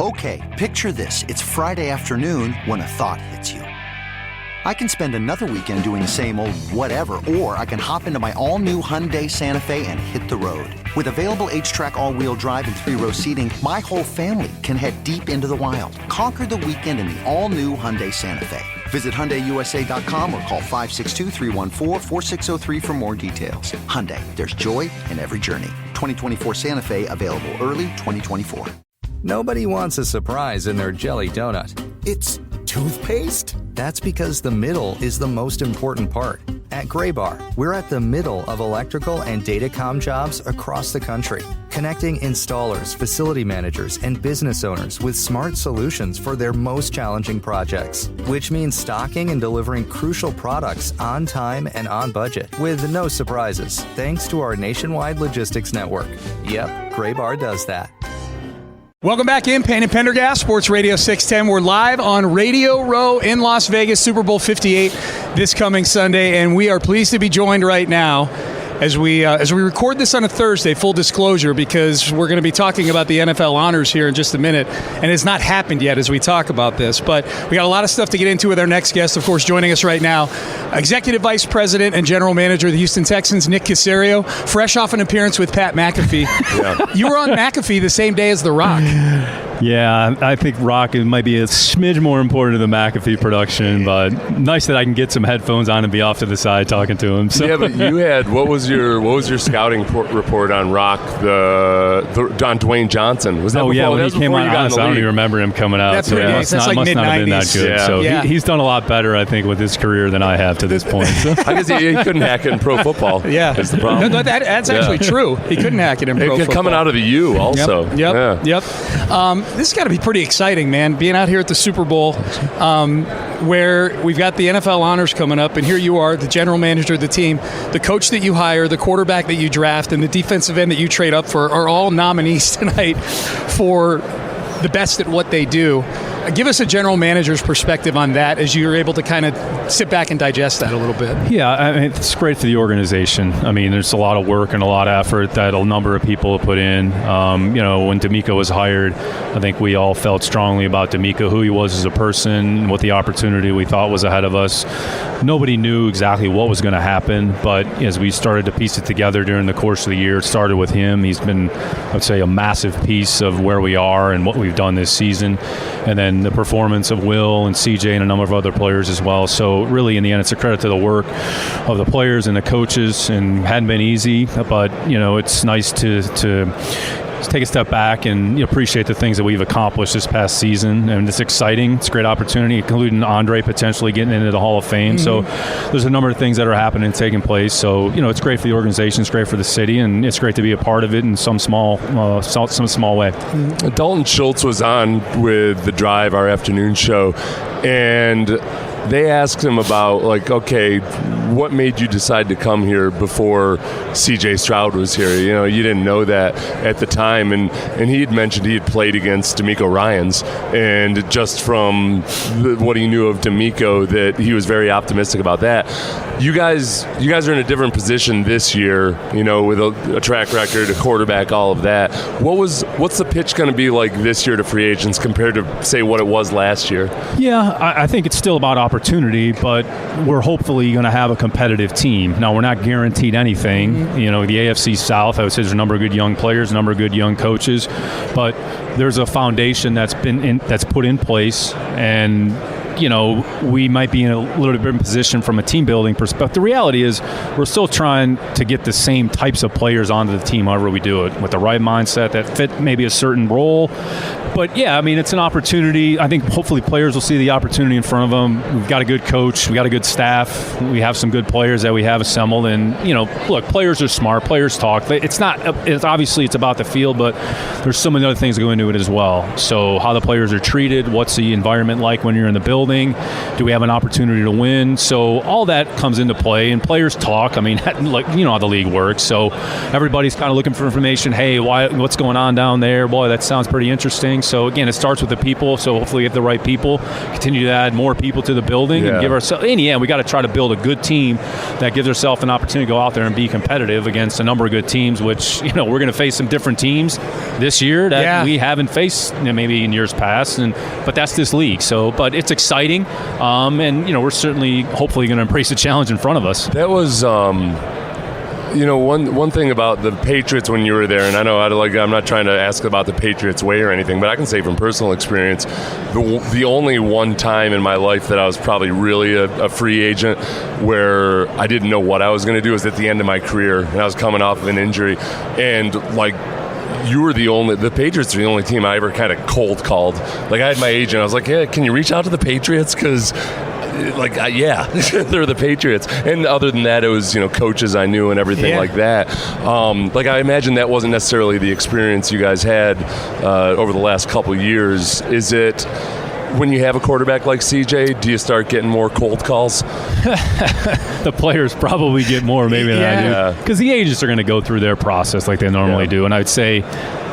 Okay, picture this. It's Friday afternoon when a thought hits you. I can spend another weekend doing the same old whatever, or I can hop into my all-new Hyundai Santa Fe and hit the road. With available H-Track all-wheel drive and 3-row seating, my whole family can head deep into the wild. Conquer the weekend in the all-new Hyundai Santa Fe. Visit HyundaiUSA.com or call 562-314-4603 for more details. Hyundai, there's joy in every journey. 2024 Santa Fe, available early 2024. Nobody wants a surprise in their jelly donut. It's toothpaste? That's because the middle is the most important part. At Graybar, we're at the middle of electrical and datacom jobs across the country, connecting installers, facility managers, and business owners with smart solutions for their most challenging projects, which means stocking and delivering crucial products on time and on budget with no surprises, thanks to our nationwide logistics network. Yep, Graybar does that. Welcome back in, Payne and Pendergast, Sports Radio 610. We're live on Radio Row in Las Vegas, Super Bowl 58 this coming Sunday, and we are pleased to be joined right now as we record this on a Thursday, full disclosure, because we're going to be talking about the NFL honors here in just a minute, and it's not happened yet as we talk about this, but we got a lot of stuff to get into with our next guest. Of course, joining us right now, Executive Vice President and General Manager of the Houston Texans, Nick Caserio, fresh off an appearance with Pat McAfee. Yeah. You were on McAfee the same day as The Rock. Yeah, I think Rock might be a smidge more important to the McAfee production, but nice that I can get some headphones on and be off to the side talking to him. So. Yeah, but you had what was your scouting report on Rock? On Dwayne Johnson was that? Oh before? when he came on, I don't even remember him coming out. That's so pretty must like not have been that good. Yeah. So he's done a lot better, I think, with his career than I have to this point. So. I guess he couldn't hack it in pro football. Yeah, is the problem. No, that's actually true. He couldn't hack it in pro football. Coming out of the U also. Yep. This has got to be pretty exciting, man, being out here at the Super Bowl where we've got the NFL honors coming up, and here you are, the general manager of the team, the coach that you hire, the quarterback that you draft, and the defensive end that you trade up for are all nominees tonight for the best at what they do. Give us a general manager's perspective on that as you're able to kind of sit back and digest that a little bit. Yeah, I mean, it's great for the organization. I mean, there's a lot of work and a lot of effort that a number of people have put in. When D'Amico was hired, I think we all felt strongly about D'Amico, who he was as a person, what the opportunity we thought was ahead of us. Nobody knew exactly what was going to happen, but as we started to piece it together during the course of the year, it started with him. He's been, I would say, a massive piece of where we are and what we've done this season. And then the performance of Will and CJ and a number of other players as well. So really, in the end, it's a credit to the work of the players and the coaches, and it hadn't been easy, but it's nice to take a step back and appreciate the things that we've accomplished this past season, and it's exciting. It's a great opportunity, including Andre potentially getting into the Hall of Fame. So there's a number of things that are happening and taking place. So it's great for the organization, it's great for the city, and it's great to be a part of it in some small way. Dalton Schultz was on with The Drive, our afternoon show, and they asked him about, okay, what made you decide to come here before C.J. Stroud was here? You didn't know that at the time, and he had mentioned he had played against D'Amico Ryans, and just from what he knew of D'Amico, that he was very optimistic about that. You guys are in a different position this year, with a track record, a quarterback, all of that. What's the pitch going to be like this year to free agents compared to, say, what it was last year? Yeah, I think it's still about opportunity, but we're hopefully going to have a competitive team. Now, we're not guaranteed anything. The AFC South, I would say there's a number of good young players, a number of good young coaches, but there's a foundation that's put in place, and we might be in a little different position from a team building perspective. The reality is we're still trying to get the same types of players onto the team however we do it, with the right mindset that fit maybe a certain role. But yeah, I mean, it's an opportunity. I think hopefully players will see the opportunity in front of them. We've got a good coach. We got a good staff. We have some good players that we have assembled. And, look, players are smart. Players talk. It's obviously it's about the field, but there's so many other things that go into it as well. So how the players are treated, what's the environment like when you're in the building, building? Do we have an opportunity to win? So all that comes into play, and players talk. I mean, like, you know how the league works. So everybody's kind of looking for information. Hey, what's going on down there? Boy, that sounds pretty interesting. So again, it starts with the people. So hopefully we have the right people, continue to add more people to the building, and give ourselves, in the end, we got to try to build a good team that gives ourselves an opportunity to go out there and be competitive against a number of good teams, which, you know, we're going to face some different teams this year that we haven't faced, you know, maybe in years past, but that's this league. So, but it's exciting, and, you know, we're certainly hopefully going to embrace the challenge in front of us. That was you know, one thing about the Patriots when you were there, and I know I'm not trying to ask about the Patriots way or anything, but I can say from personal experience, the only one time in my life that I was probably really a free agent where I didn't know what I was going to do was at the end of my career, and I was coming off of an injury, and like, the Patriots are the only team I ever kind of cold called. Like, I had my agent, I was like, hey, can you reach out to the Patriots? Because they're the Patriots. And other than that, it was, you know, coaches I knew and everything like that. Like, I imagine that wasn't necessarily the experience you guys had over the last couple of years. Is it, when you have a quarterback like CJ, do you start getting more cold calls? The players probably get more maybe than I do. Because the agents are going to go through their process like they normally do. And I'd say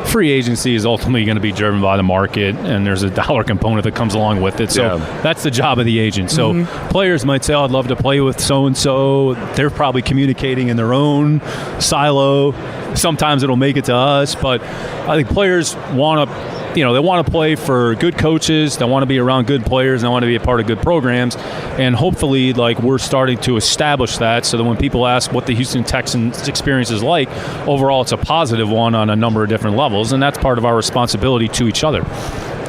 free agency is ultimately going to be driven by the market, and there's a dollar component that comes along with it. So that's the job of the agent. So players might say, oh, I'd love to play with so-and-so. They're probably communicating in their own silo. Sometimes it'll make it to us. But I think players want to, you know, they want to play for good coaches. They want to be around good players. And they want to be a part of good programs. And hopefully, like, we're starting to establish that so that when people ask what the Houston Texans experience is like, overall it's a positive one on a number of different levels. And that's part of our responsibility to each other.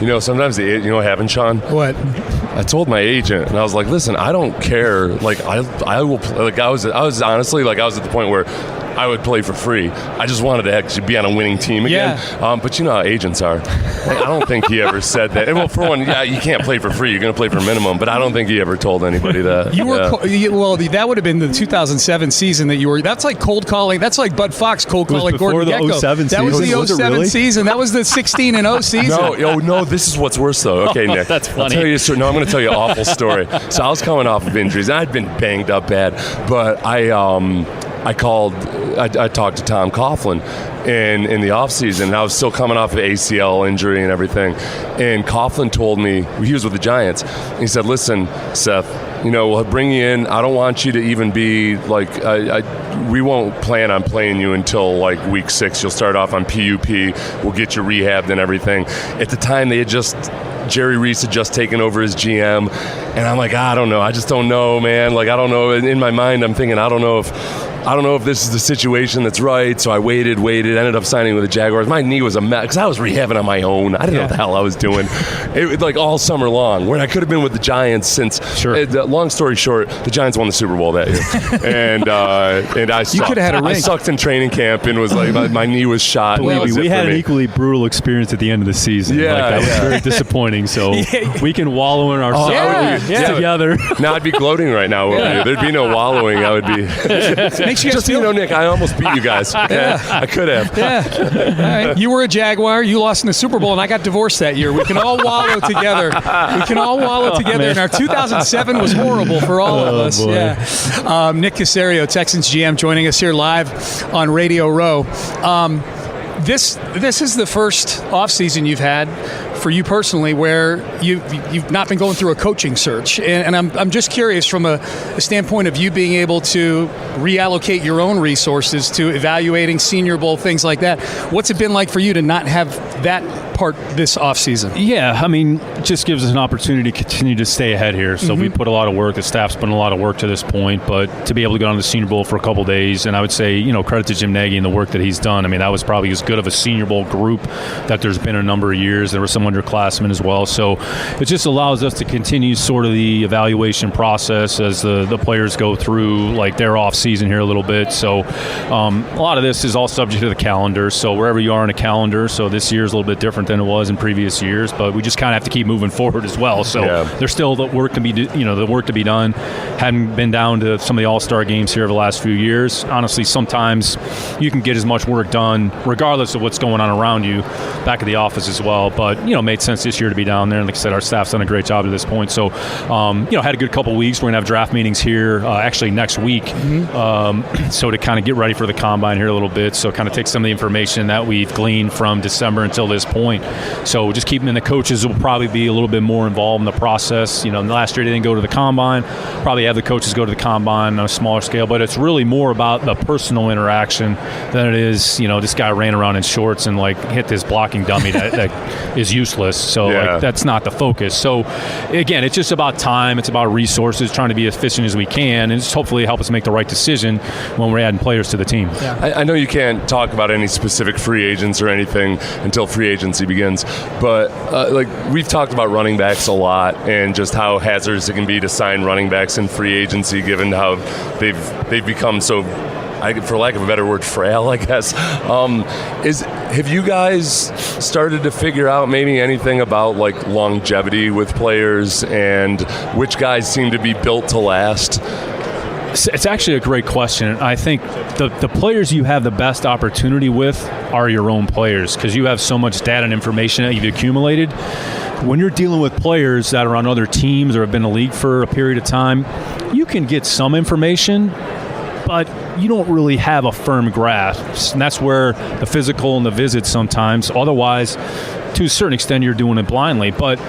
You know, sometimes you know what happened, Sean? What? I told my agent, and I was like, listen, I don't care. Like, I will, like, I was honestly, like, I was at the point where I would play for free. I just wanted to actually be on a winning team again. But you know how agents are. I don't think he ever said that. And well, for one, you can't play for free. You're going to play for minimum. But I don't think he ever told anybody that. Well, that would have been the 2007 season that you were. That's like cold calling. That's like Bud Fox cold calling Gordon Gekko. That was the 07 season. That was the 16-0 season. No, this is what's worse, though. Okay, Nick. That's funny. I'm going to tell you an awful story. So I was coming off of injuries. And I'd been banged up bad. But I talked to Tom Coughlin in the offseason, and I was still coming off of ACL injury and everything. And Coughlin told me, he was with the Giants, he said, listen, Seth, you know, we'll bring you in. I don't want you to even be like, we won't plan on playing you until like week 6. You'll start off on PUP. We'll get you rehabbed and everything. At the time, Jerry Reese had just taken over as GM, and I'm like, I don't know. I just don't know, man. Like, I don't know. In my mind, I'm thinking, I don't know if this is the situation that's right. So I waited, ended up signing with the Jaguars. My knee was a mess because I was rehabbing on my own. I didn't know what the hell I was doing. It was like all summer long, where I could have been with the Giants since. Long story short, the Giants won the Super Bowl that year, and I sucked. You could have had a ring. I sucked in training camp and was like, my knee was shot. Believe me, we had an equally brutal experience at the end of the season. That was very disappointing. So we can wallow in our sorrow together. Now I'd be gloating right now. There'd be no wallowing. I would be. Makes you just so you know, Nick, I almost beat you guys. I could have. All right. You were a Jaguar. You lost in the Super Bowl, and I got divorced that year. We can all wallow together. And our 2007 was horrible for all of us. Boy. Yeah. Nick Caserio, Texans GM, joining us here live on Radio Row. This is the first offseason you've had for you personally where you've not been going through a coaching search. And I'm just curious from a standpoint of you being able to reallocate your own resources to evaluating Senior Bowl, things like that. What's it been like for you to not have that part this offseason? Yeah, I mean, it just gives us an opportunity to continue to stay ahead here. So we put a lot of work. The staff's put a lot of work to this point. But to be able to go on the Senior Bowl for a couple days, and I would say, you know, credit to Jim Nagy and the work that he's done. I mean, that was probably as good of a Senior Bowl group that there's been a number of years. There were some underclassmen as well. So it just allows us to continue sort of the evaluation process as the players go through like their off season here a little bit. So a lot of this is all subject to the calendar. So wherever you are in a calendar, so this year is a little bit different than it was in previous years, but we just kind of have to keep moving forward as well. So there's still the work to be done. Hadn't been down to some of the All-Star games here over the last few years. Honestly, sometimes you can get as much work done regardless of what's going on around you back at the office as well. But, you know, made sense this year to be down there. And like I said, our staff's done a great job to this point. So, had a good couple weeks. We're going to have draft meetings here actually next week. So to kind of get ready for the combine here a little bit. So kind of take some of the information that we've gleaned from December until this point. So just keep them in. The coaches will probably be a little bit more involved in the process. Last year they didn't go to the combine. Probably have the coaches go to the combine on a smaller scale. But it's really more about the personal interaction than it is, this guy ran around in shorts and hit this blocking dummy that is useless. So that's not the focus. So again, it's just about time. It's about resources, trying to be as efficient as we can, and just hopefully help us make the right decision when we're adding players to the team. Yeah. I know you can't talk about any specific free agents or anything until free agency begins, but we've talked about running backs a lot and just how hazardous it can be to sign running backs in free agency, given how they've become so, for lack of a better word, frail, I guess. Have you guys started to figure out maybe anything about longevity with players and which guys seem to be built to last? It's actually a great question. I think the players you have the best opportunity with are your own players, because you have so much data and information that you've accumulated. When you're dealing with players that are on other teams or have been in the league for a period of time, you can get some information, but you don't really have a firm grasp. And that's where the physical and the visits sometimes. Otherwise, to a certain extent, you're doing it blindly. But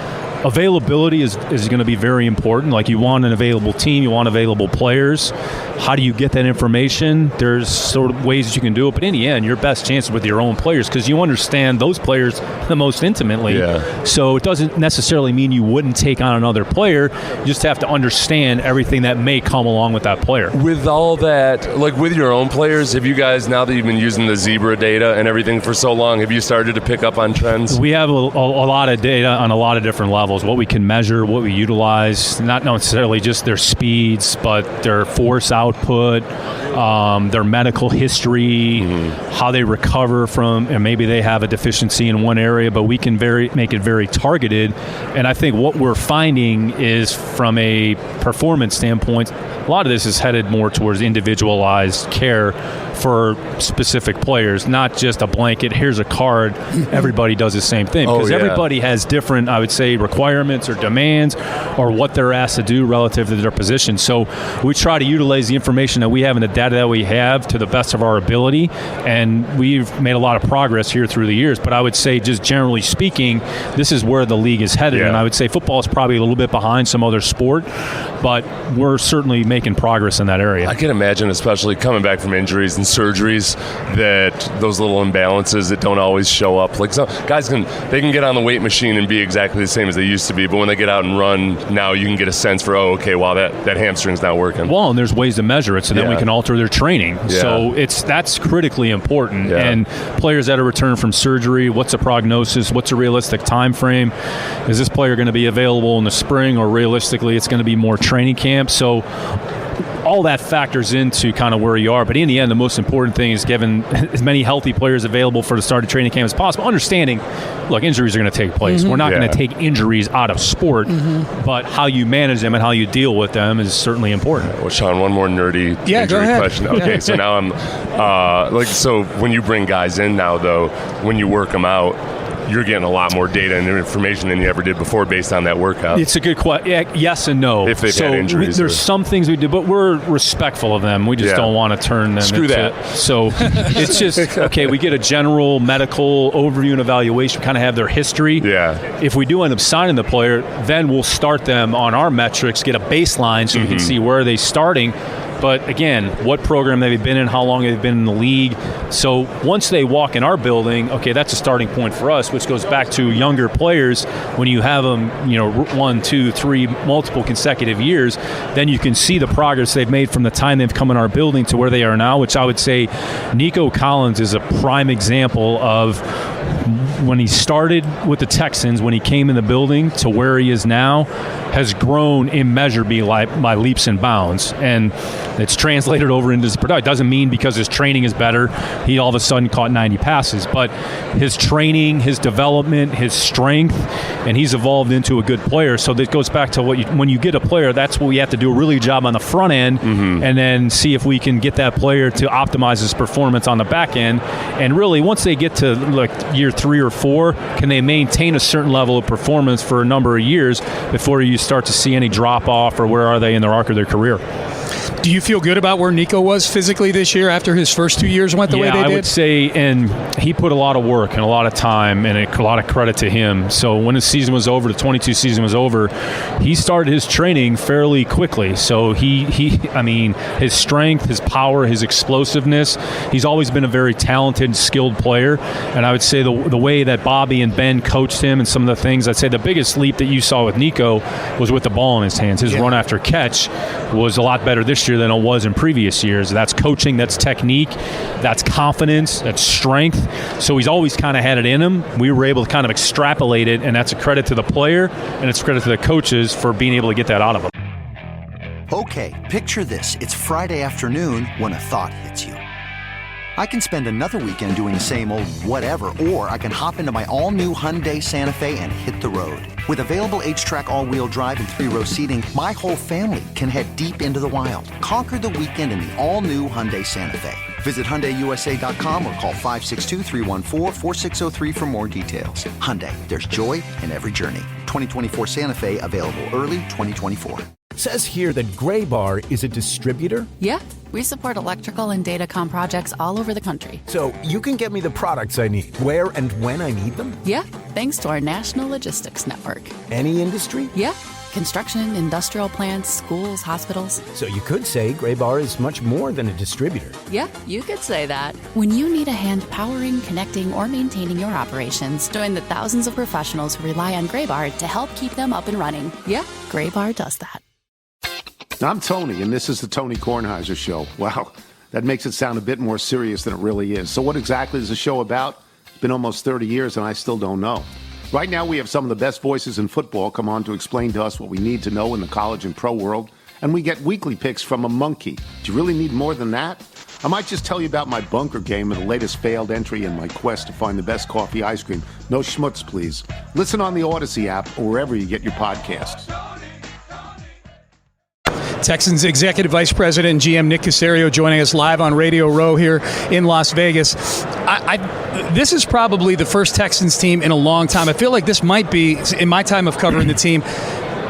availability is going to be very important. You want an available team, you want available players. How do you get that information? There's sort of ways that you can do it, but in the end, your best chance is with your own players, because you understand those players the most intimately. Yeah. So it doesn't necessarily mean you wouldn't take on another player. You just have to understand everything that may come along with that player. With all that, with your own players, have you guys, now that you've been using the Zebra data and everything for so long, have you started to pick up on trends? We have a lot of data on a lot of different levels. What we can measure, what we utilize, not necessarily just their speeds, but their force output, their medical history, how they recover from, and maybe they have a deficiency in one area, but we can make it very targeted. And I think what we're finding is, from a performance standpoint, a lot of this is headed more towards individualized care for specific players, not just a blanket, here's a card, everybody does the same thing. Because everybody has different, I would say, requirements or demands or what they're asked to do relative to their position. So we try to utilize the information that we have and the data that we have to the best of our ability, and we've made a lot of progress here through the years. But I would say, just generally speaking, this is where the league is headed, and I would say football is probably a little bit behind some other sport, but we're certainly making progress in that area. I can imagine, especially coming back from injuries and surgeries, that those little imbalances that don't always show up. Some guys can get on the weight machine and be exactly the same as they used to be, but when they get out and run, now you can get a sense for, that hamstring's not working. Well, and there's ways to measure it, so then we can alter their training. Yeah. So that's critically important. Yeah. And players that are returned from surgery, what's a prognosis? What's a realistic time frame? Is this player going to be available in the spring, or realistically it's going to be more training camp? So all that factors into kind of where you are. But in the end, the most important thing is giving as many healthy players available for the start of training camp as possible. Understanding, look, injuries are going to take place. We're not going to take injuries out of sport, but how you manage them and how you deal with them is certainly important. Well, Sean, one more nerdy injury question. Okay, so now I'm so when you bring guys in now, though, when you work them out, you're getting a lot more data and information than you ever did before based on that workout. It's a good question. Yes and no. If they've had injuries. There's some things we do, but we're respectful of them. We just don't want to turn them into that. So it's just, okay, we get a general medical overview and evaluation, kind of have their history. Yeah. If we do end up signing the player, then we'll start them on our metrics, get a baseline so you can see where are they starting. But again, what program they've been in, how long they've been in the league. So once they walk in our building, okay, that's a starting point for us, which goes back to younger players. When you have them, 1, 2, 3, multiple consecutive years, then you can see the progress they've made from the time they've come in our building to where they are now, which I would say Nico Collins is a prime example of when he started with the Texans, when he came in the building to where he is now, has grown in measure by leaps and bounds, and it's translated over into his production. It doesn't mean because his training is better, he all of a sudden caught 90 passes, but his training, his development, his strength, and he's evolved into a good player. So that goes back to when you get a player, that's what we have to do a really good job on the front end, and then see if we can get that player to optimize his performance on the back end. And really, once they get to like year 3 or 4, can they maintain a certain level of performance for a number of years before you start to see any drop off, or where are they in their arc of their career? Do you feel good about where Nico was physically this year after his first 2 years went the way they did? I would say, and he put a lot of work and a lot of time, and a lot of credit to him. So when his season was over, the 22 season was over, he started his training fairly quickly. So his strength, his power, his explosiveness, he's always been a very talented, skilled player. And I would say the way that Bobby and Ben coached him and some of the things, I'd say the biggest leap that you saw with Nico was with the ball in his hands. His run after catch was a lot better this year than it was in previous years. That's coaching, that's technique, that's confidence, that's strength. So he's always kind of had it in him. We were able to kind of extrapolate it, and that's a credit to the player, and it's a credit to the coaches for being able to get that out of him. Okay, picture this. It's Friday afternoon when a thought hits you. I can spend another weekend doing the same old whatever, or I can hop into my all-new Hyundai Santa Fe and hit the road. With available H-Track all-wheel drive and 3-row seating, my whole family can head deep into the wild. Conquer the weekend in the all-new Hyundai Santa Fe. Visit HyundaiUSA.com or call 562-314-4603 for more details. Hyundai, there's joy in every journey. 2024 Santa Fe, available early 2024. Says here that Graybar is a distributor? Yeah, we support electrical and datacom projects all over the country. So you can get me the products I need, where and when I need them? Yeah, thanks to our national logistics network. Any industry? Yeah, construction, industrial plants, schools, hospitals. So you could say Graybar is much more than a distributor. Yeah, you could say that. When you need a hand powering, connecting, or maintaining your operations, join the thousands of professionals who rely on Graybar to help keep them up and running. Yeah, Graybar does that. I'm Tony, and this is the Tony Kornheiser Show. Wow, that makes it sound a bit more serious than it really is. So what exactly is the show about? It's been almost 30 years, and I still don't know. Right now, we have some of the best voices in football come on to explain to us what we need to know in the college and pro world, and we get weekly picks from a monkey. Do you really need more than that? I might just tell you about my bunker game and the latest failed entry in my quest to find the best coffee ice cream. No schmutz, please. Listen on the Odyssey app or wherever you get your podcasts. Texans Executive Vice President and GM Nick Caserio joining us live on Radio Row here in Las Vegas. This is probably the first Texans team in a long time. I feel like this might be, in my time of covering the team,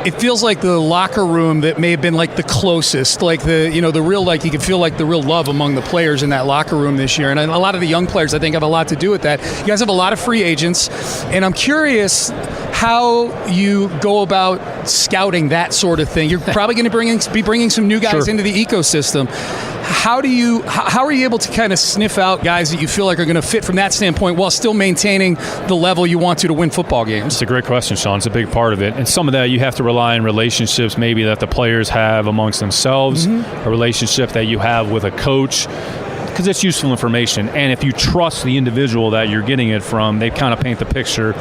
it feels like the locker room that may have been like the closest, like the real, like you can feel like the real love among the players in that locker room this year. And a lot of the young players, I think, have a lot to do with that. You guys have a lot of free agents, and I'm curious how you go about scouting that sort of thing. You're probably going to be bringing some new guys into the ecosystem. How are you able to kind of sniff out guys that you feel like are going to fit from that standpoint while still maintaining the level you want to win football games? It's a great question, Sean. It's a big part of it. And some of that you have to rely on relationships maybe that the players have amongst themselves, a relationship that you have with a coach, because it's useful information. And if you trust the individual that you're getting it from, they kind of paint the picture.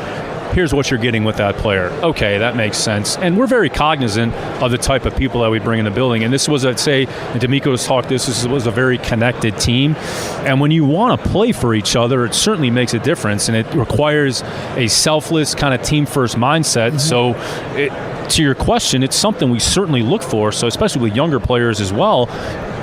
Here's what you're getting with that player. Okay, that makes sense. And we're very cognizant of the type of people that we bring in the building. And this was, I'd say, and D'Amico's talked this was a very connected team. And when you want to play for each other, it certainly makes a difference. And it requires a selfless kind of team-first mindset. So to your question, it's something we certainly look for. So especially with younger players as well,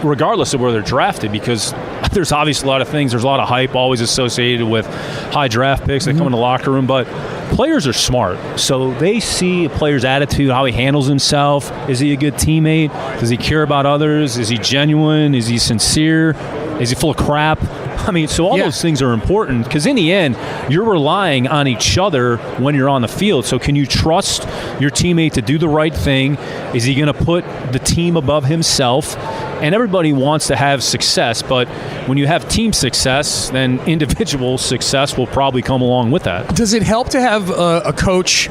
regardless of where they're drafted, because there's obviously a lot of things. There's a lot of hype always associated with high draft picks that come in the locker room, but players are smart. So they see a player's attitude, how he handles himself. Is he a good teammate? Does he care about others? Is he genuine? Is he sincere? Is he full of crap? I mean, so all those things are important, because in the end, you're relying on each other when you're on the field. So can you trust your teammate to do the right thing? Is he going to put the team above himself? And everybody wants to have success, but when you have team success, then individual success will probably come along with that. Does it help to have a coach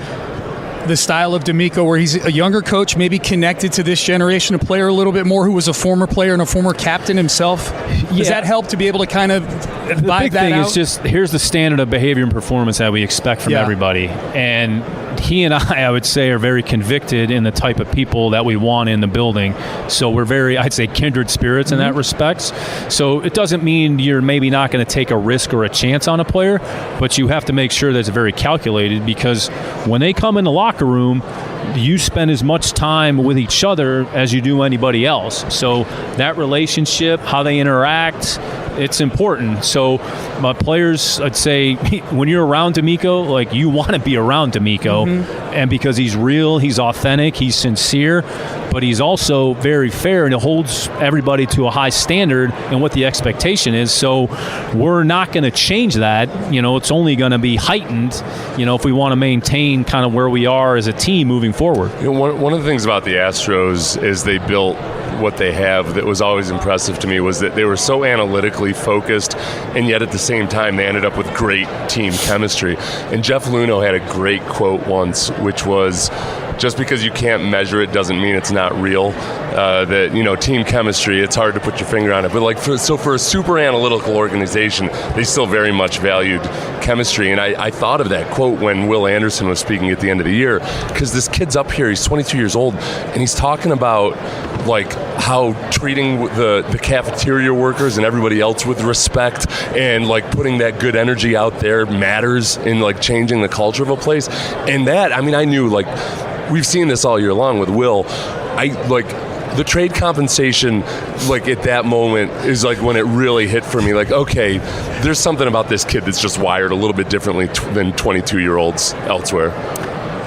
the style of D'Amico, where he's a younger coach, maybe connected to this generation of player a little bit more, who was a former player and a former captain himself? Does that help to be able to kind of vibe that out? The big thing is just, here's the standard of behavior and performance that we expect from everybody. And he and I would say, are very convicted in the type of people that we want in the building. So we're very, I'd say, kindred spirits in that respect. So it doesn't mean you're maybe not going to take a risk or a chance on a player, but you have to make sure that it's very calculated, because when they come in the locker room, you spend as much time with each other as you do anybody else. So that relationship, how they interact, it's important. So my players, I'd say, when you're around D'Amico, like, you want to be around D'Amico, and because he's real, he's authentic, he's sincere, but he's also very fair, and he holds everybody to a high standard and what the expectation is. So we're not going to change that. It's only going to be heightened, if we want to maintain kind of where we are as a team moving forward. One of the things about the Astros is they built what they have that was always impressive to me was that they were so analytically focused, and yet at the same time they ended up with great team chemistry. And Jeff Luhnow had a great quote once, which was, just because you can't measure it doesn't mean it's not real. That, team chemistry, it's hard to put your finger on it. But for a super analytical organization, they still very much valued chemistry. And I thought of that quote when Will Anderson was speaking at the end of the year, because this kid's up here, he's 22 years old, and he's talking about how treating the cafeteria workers and everybody else with respect, and putting that good energy out there matters in changing the culture of a place. And that, I knew, we've seen this all year long with Will. The trade compensation, at that moment, is when it really hit for me. Okay, there's something about this kid that's just wired a little bit differently than 22-year-olds elsewhere.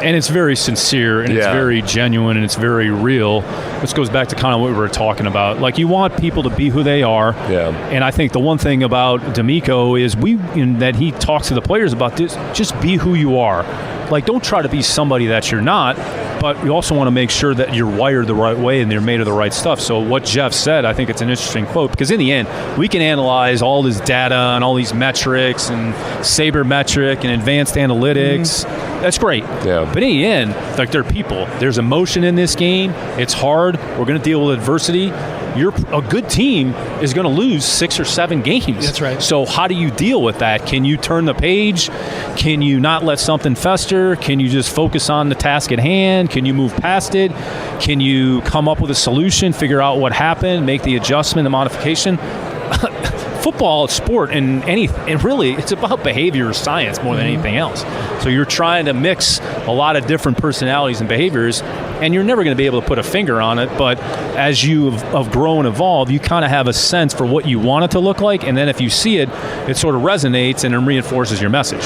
And it's very sincere, and it's very genuine, and it's very real. This goes back to kind of what we were talking about. You want people to be who they are. Yeah. And I think the one thing about D'Amico is that he talks to the players about this, just be who you are. Don't try to be somebody that you're not, but we also want to make sure that you're wired the right way and they're made of the right stuff. So what Jeff said, I think it's an interesting quote, because in the end, we can analyze all this data and all these metrics and sabermetric and advanced analytics. That's great. Yeah. But in the end, they're people. There's emotion in this game. It's hard. We're going to deal with adversity. A good team is going to lose 6 or 7 games. That's right. So how do you deal with that? Can you turn the page? Can you not let something fester? Can you just focus on the task at hand? Can you move past it? Can you come up with a solution, figure out what happened, make the adjustment, the modification? Football, sport, and really, it's about behavior science more than anything else. So you're trying to mix a lot of different personalities and behaviors, and you're never going to be able to put a finger on it. But as you have grown and evolved, you kind of have a sense for what you want it to look like, and then if you see it, it sort of resonates and it reinforces your message.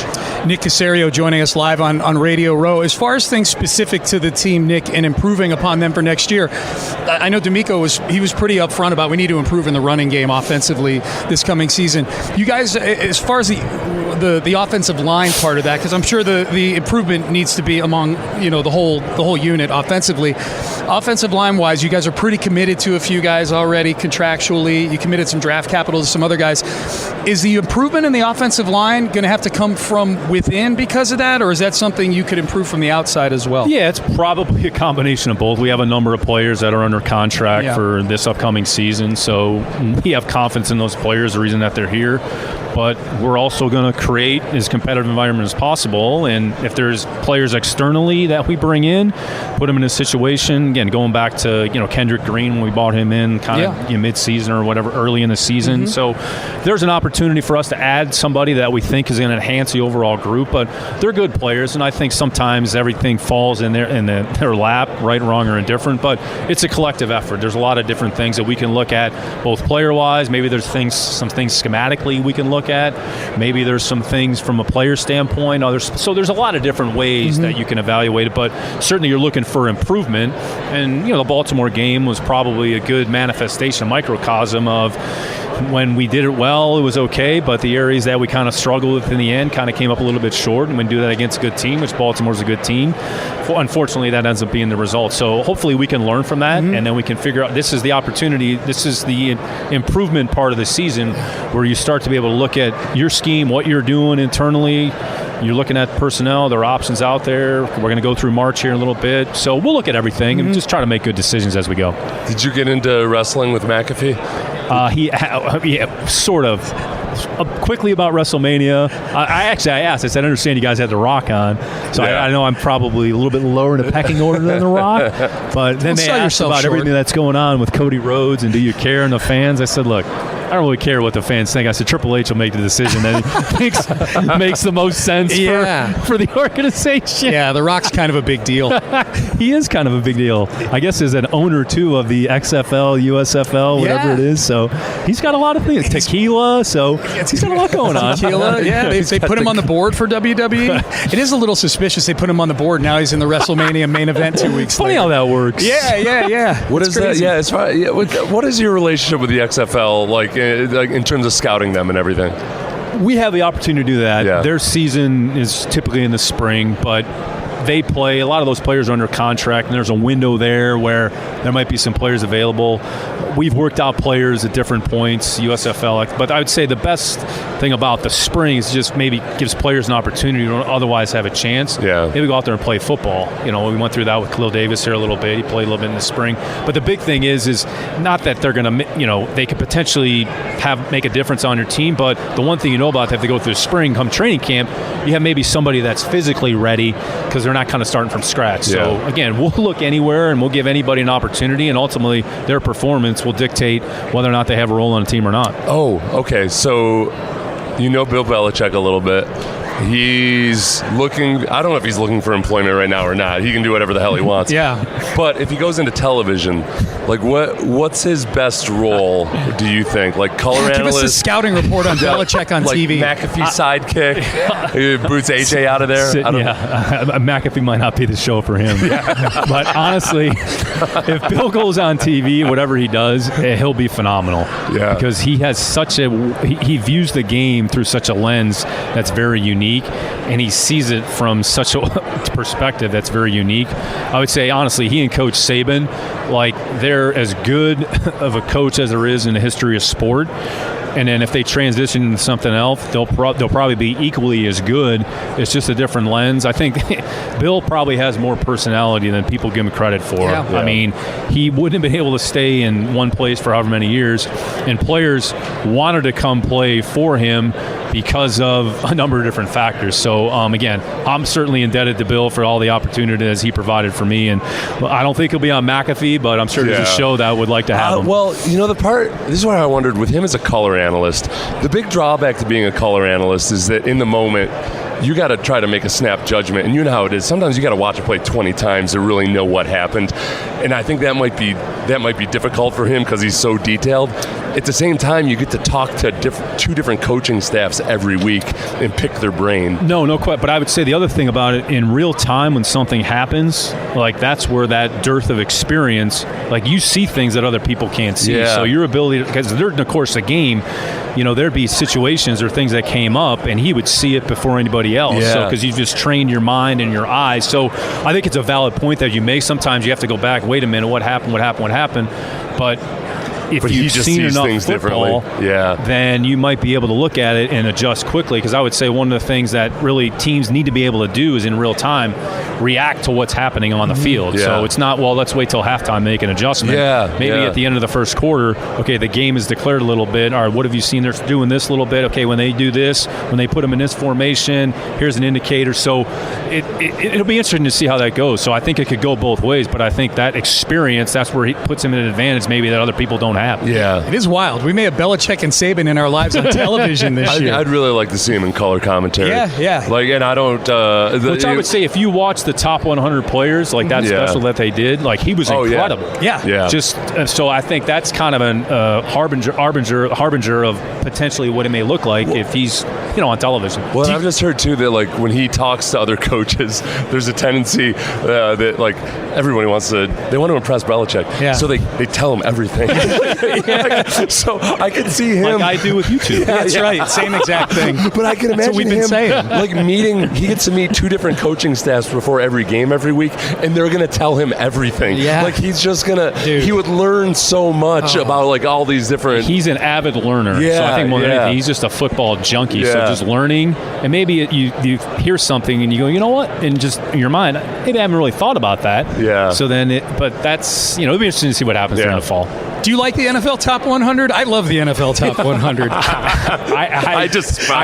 Nick Caserio joining us live on Radio Row. As far as things specific to the team, Nick, and improving upon them for next year, I know D'Amico was pretty upfront about we need to improve in the running game offensively this coming season. You guys, as far as the offensive line part of that, because I'm sure the improvement needs to be among the whole unit offensively. Offensive line wise, you guys are pretty committed to a few guys already contractually. You committed some draft capital to some other guys. Is the improvement in the offensive line going to have to come from within because of that, or is that something you could improve from the outside as well? Yeah, it's probably a combination of both. We have a number of players that are under contract for this upcoming season, so we have confidence in those players, the reason that they're here. But we're also going to create as competitive environment as possible, and if there's players externally that we bring in, put them in a situation, again, going back to Kendrick Green when we bought him in kind of mid-season or whatever, early in the season. So there's an opportunity for us to add somebody that we think is going to enhance the overall group, but they're good players, and I think sometimes everything falls in their lap, right, wrong, or indifferent, but it's a collective effort. There's a lot of different things that we can look at, both player-wise. Maybe there's some things schematically we can look at. Maybe there's some things from a player standpoint. So there's a lot of different ways that you can evaluate it, but certainly you're looking for improvement. And the Baltimore game was probably a good manifestation, microcosm of when we did it well, it was okay, but the areas that we kind of struggled with in the end kind of came up a little bit short, and we do that against a good team, which Baltimore's a good team. Unfortunately, that ends up being the result. So hopefully we can learn from that, and then we can figure out this is the opportunity, this is the improvement part of the season where you start to be able to look at your scheme, what you're doing internally. You're looking at personnel, there are options out there. We're going to go through March here in a little bit. So we'll look at everything and just try to make good decisions as we go. Did you get into wrestling with McAfee? Yeah, sort of. quickly about WrestleMania. I asked. I said, I understand you guys had The Rock on, so I know I'm probably a little bit lower in the pecking order than The Rock. But then they asked about everything that's going on with Cody Rhodes and do you care and the fans. I said, look, I don't really care what the fans think. I said Triple H will make the decision that makes the most sense for the organization. Yeah, The Rock's kind of a big deal. He is kind of a big deal. I guess as an owner, too, of the XFL, USFL, whatever it is. So he's got a lot of things. Tequila, so he's got a lot going on. Tequila, yeah. They put him on the board for WWE. It is a little suspicious they put him on the board. Now he's in the WrestleMania main event 2 weeks later. Funny how that works. Yeah. What is that? Yeah, it's right. Yeah, what is your relationship with the XFL like in terms of scouting them and everything? We have the opportunity to do that. Yeah. Their season is typically in the spring, but they play. A lot of those players are under contract, and there's a window there where there might be some players available. We've worked out players at different points, USFL, but I would say the best thing about the spring is just maybe gives players an opportunity to otherwise have a chance. Yeah. Maybe go out there and play football. You know, we went through that with Khalil Davis here a little bit. He played a little bit in the spring. But the big thing is not that they're going to, they could potentially make a difference on your team, but the one thing you know about if they go through the spring, come training camp, you have maybe somebody that's physically ready because they're not kind of starting from scratch. Yeah. So, again, we'll look anywhere and we'll give anybody an opportunity, and ultimately their performance will dictate whether or not they have a role on a team or not. Oh, okay. So you know Bill Belichick a little bit. He's looking, I don't know if he's looking for employment right now or not. He can do whatever the hell he wants. Yeah. But if he goes into television, like what's his best role, do you think? Like color analyst? Give us a scouting report on Belichick on like TV. McAfee sidekick. Boots AJ out of there. McAfee might not be the show for him. But honestly, if Bill goes on TV, whatever he does, he'll be phenomenal. Yeah. Because he has he views the game through such a lens that's very unique, and he sees it from such a perspective that's very unique. I would say, honestly, he and Coach Saban, like, they're as good of a coach as there is in the history of sport. And then if they transition into something else, they'll probably be equally as good. It's just a different lens. I think Bill probably has more personality than people give him credit for. Yeah. I mean, he wouldn't have been able to stay in one place for however many years, and players wanted to come play for him because of a number of different factors. So, again, I'm certainly indebted to Bill for all the opportunities he provided for me. And I don't think he'll be on McAfee, but I'm sure there's a show that would like to have him. Well, this is what I wondered with him as a color analyst. The big drawback to being a color analyst is that in the moment, you got to try to make a snap judgment, and you know how it is. Sometimes you got to watch a play 20 times to really know what happened, and I think that might be difficult for him because he's so detailed. At the same time, you get to talk to two different coaching staffs every week and pick their brain. No question. But I would say the other thing about it, in real time when something happens, like that's where that dearth of experience, like you see things that other people can't see. Yeah. So your ability, because during the course of the game, there'd be situations or things that came up, and he would see it before anybody else. Yeah. So because you've just trained your mind and your eyes. So I think it's a valid point that you make. Sometimes you have to go back, wait a minute, what happened? But if you've seen enough things football, then you might be able to look at it and adjust quickly. Because I would say one of the things that really teams need to be able to do is in real time react to what's happening on the field. Yeah. So it's not, well, let's wait till halftime, make an adjustment. Maybe at the end of the first quarter, okay, the game is declared a little bit. All right, what have you seen? They're doing this a little bit. Okay, when they do this, when they put them in this formation, here's an indicator. So it'll be interesting to see how that goes. So I think it could go both ways, but I think that experience, that's where he puts him in an advantage maybe that other people don't have. Yeah. It is wild. We may have Belichick and Saban in our lives on television this year. I'd really like to see him in color commentary. Yeah. Like, and I don't... Which I would say, if you watch the top 100 players, like that special that they did, like he was incredible. Yeah. Just so I think that's kind of a harbinger of potentially what it may look like if he's on television. Well, I've just heard too that like when he talks to other coaches, there's a tendency that like everybody want to impress Belichick. Yeah. So they tell him everything. So I can see him like I do with you two. That's right. Same exact thing. But I can imagine what we've been him saying. like he gets to meet two different coaching staffs before every game every week, and they're going to tell him everything. Yeah. Like he's just going to, he would learn so much about like all these different. He's an avid learner. Yeah, so I think more than anything, he's just a football junkie. Yeah. So just learning, and maybe you hear something and you go, you know what? And just in your mind, maybe I haven't really thought about that. Yeah. So then, but that's, it'll be interesting to see what happens during the fall. Do you like the NFL Top 100? I love the NFL Top 100. I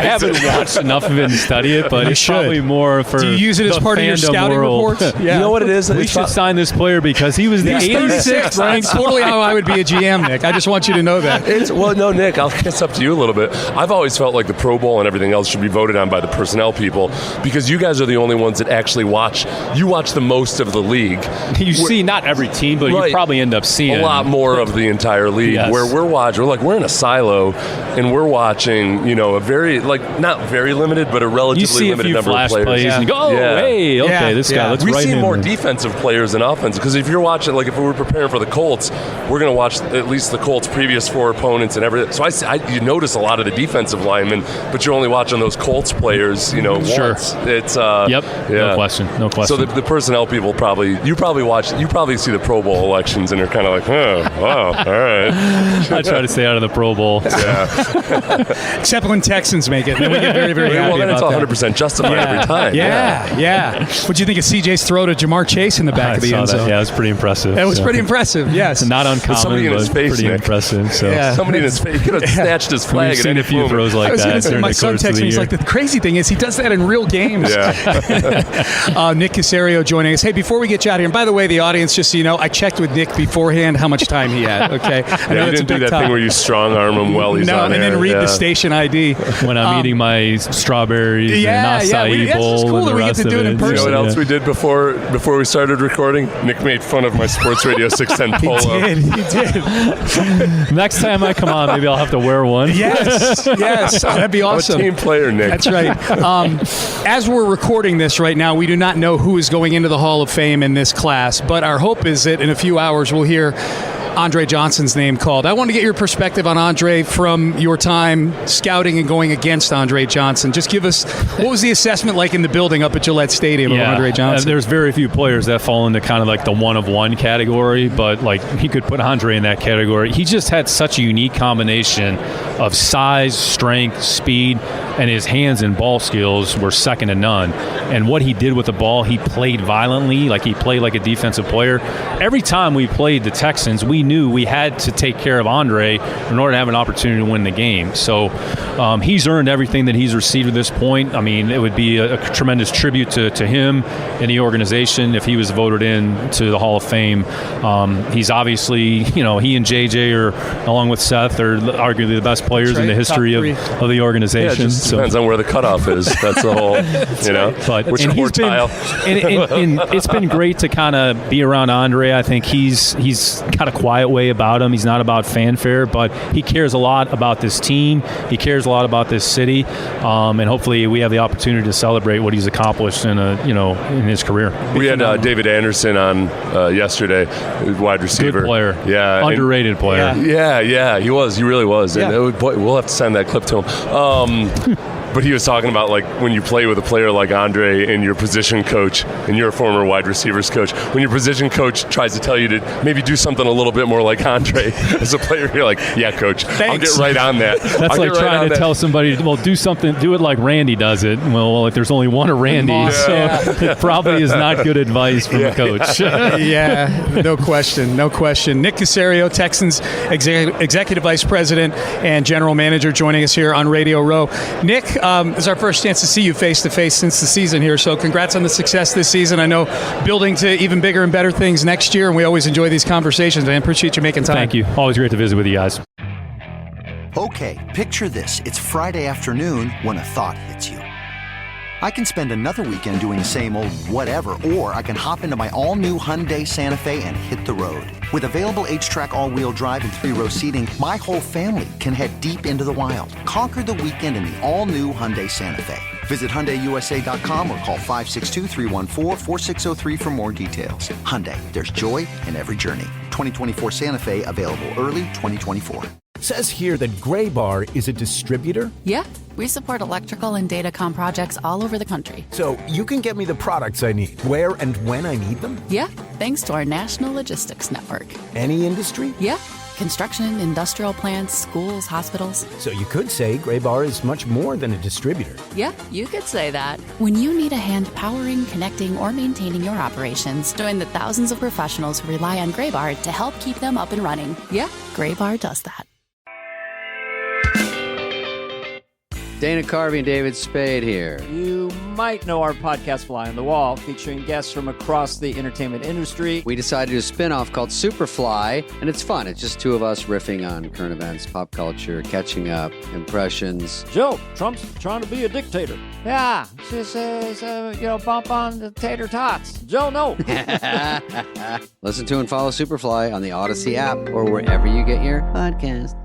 haven't watched enough of it and study it, but it's probably more for. Do you use it as part of your scouting reports? Yeah. You know what it is? We should sign this player because he was the 86th ranked. That's totally how I would be a GM, Nick. I just want you to know that. No, Nick, it's up to you a little bit. I've always felt like the Pro Bowl and everything else should be voted on by the personnel people because you guys are the only ones that actually watch. You watch the most of the league. You see not every team, but you probably end up seeing a lot more of the entire league. Yes. Where we're in a silo and we're watching, a very not very limited, but a relatively limited number of players. Plays and you go, hey, okay, this guy looks right in. We see more defensive players than offense because if you're watching, if we were preparing for the Colts, we're going to watch at least the Colts' previous 4 opponents and everything. So you notice a lot of the defensive linemen, but you're only watching those Colts players, Sure. once. It's no question. So the personnel people you probably see the Pro Bowl elections and are kind of like, oh, wow, all right. I try to stay out of the Pro Bowl. Yeah. Except when Texans make it, then we get very, very happy. Well, then it's 100% justified every time. Yeah. What do you think of CJ's throw to Jamar Chase in the back of the end zone? Yeah, it was pretty impressive. It was pretty impressive. Yes, not uncommon. Somebody in his face, pretty Nick. impressive. So somebody in his face. He could have snatched his flag. We've seen a few throws like that. My son texted me. He's like, the crazy thing is he does that in real games. Yeah. Nick Caserio joining us. Hey, before we get you out of here, and by the way, the audience, just so you know, I checked with Nick beforehand how much time he had. Okay, I know you didn't do that thing where you strong arm him while he's on and air. then read the station ID when I'm eating my strawberries and acai bowl. It's cool that we get to do it in person. You know what else we did before we started recording? Nick made fun of my Sports Radio 610 polo. He did. Next time I come on, maybe I'll have to wear one. Yes. That'd be awesome. I'm a team player, Nick. That's right. As we're recording this right now, we do not know who is going into the Hall of Fame in this class, but our hope is that in a few hours we'll hear Andre Johnson's name called. I want to get your perspective on Andre from your time scouting and going against Andre Johnson. Just give us, what was the assessment like in the building up at Gillette Stadium of Andre Johnson? There's very few players that fall into kind of like the one of one category, but like you could put Andre in that category. He just had such a unique combination of size, strength, speed, and his hands and ball skills were second to none. And what he did with the ball, he played violently, like he played like a defensive player. Every time we played the Texans, we knew we had to take care of Andre in order to have an opportunity to win the game. So he's earned everything that he's received at this point. I mean, it would be a tremendous tribute to him and the organization if he was voted in to the Hall of Fame. He's obviously, he and JJ are, along with Seth, are arguably the best players in the history of the organization. Yeah, it just depends on where the cutoff is. That's the whole, But which quartile. And it's been great to kind of be around Andre. I think he's got a quiet way about him. He's not about fanfare, but he cares a lot about this team. He cares a lot about this city, and hopefully we have the opportunity to celebrate what he's accomplished in his career. We had David Anderson on yesterday, wide receiver. Good player. Yeah. Underrated player. Yeah. He was. He really was. Yeah. And we'll have to send that clip to him. But he was talking about like when you play with a player like Andre and your position coach, and you're a former wide receivers coach, when your position coach tries to tell you to maybe do something a little bit more like Andre as a player, you're like, yeah, coach, Thanks. I'll get right on that. That's like trying to tell somebody, well, do it like Randy does it. Well, if there's only one of Randy, it probably is not good advice from a coach. No question. Nick Caserio, Texans Executive Vice President and General Manager, joining us here on Radio Row. Nick, it's our first chance to see you face-to-face since the season here, so congrats on the success this season. I know building to even bigger and better things next year, and we always enjoy these conversations. I appreciate you making time. Thank you. Always great to visit with you guys. Okay, picture this. It's Friday afternoon when a thought hits you. I can spend another weekend doing the same old whatever, or I can hop into my all-new Hyundai Santa Fe and hit the road. With available H-Track all-wheel drive and 3-row seating, my whole family can head deep into the wild. Conquer the weekend in the all-new Hyundai Santa Fe. Visit HyundaiUSA.com or call 562-314-4603 for more details. Hyundai, there's joy in every journey. 2024 Santa Fe, available early 2024. Says here that Graybar is a distributor. Yeah, we support electrical and datacom projects all over the country. So you can get me the products I need, where and when I need them? Yeah, thanks to our national logistics network. Any industry? Yeah, Construction, industrial plants, schools, hospitals. So you could say Graybar is much more than a distributor. Yeah, you could say that. When you need a hand powering, connecting, or maintaining your operations, join the thousands of professionals who rely on Graybar to help keep them up and running. Yeah, Graybar does that. Dana Carvey and David Spade here. You might know our podcast Fly on the Wall, featuring guests from across the entertainment industry. We decided to do a spin-off called Superfly, and it's fun. It's just two of us riffing on current events, pop culture, catching up, impressions. Joe, Trump's trying to be a dictator. Yeah, just bump on the tater tots. Joe, no. Listen to and follow Superfly on the Odyssey app or wherever you get your podcast.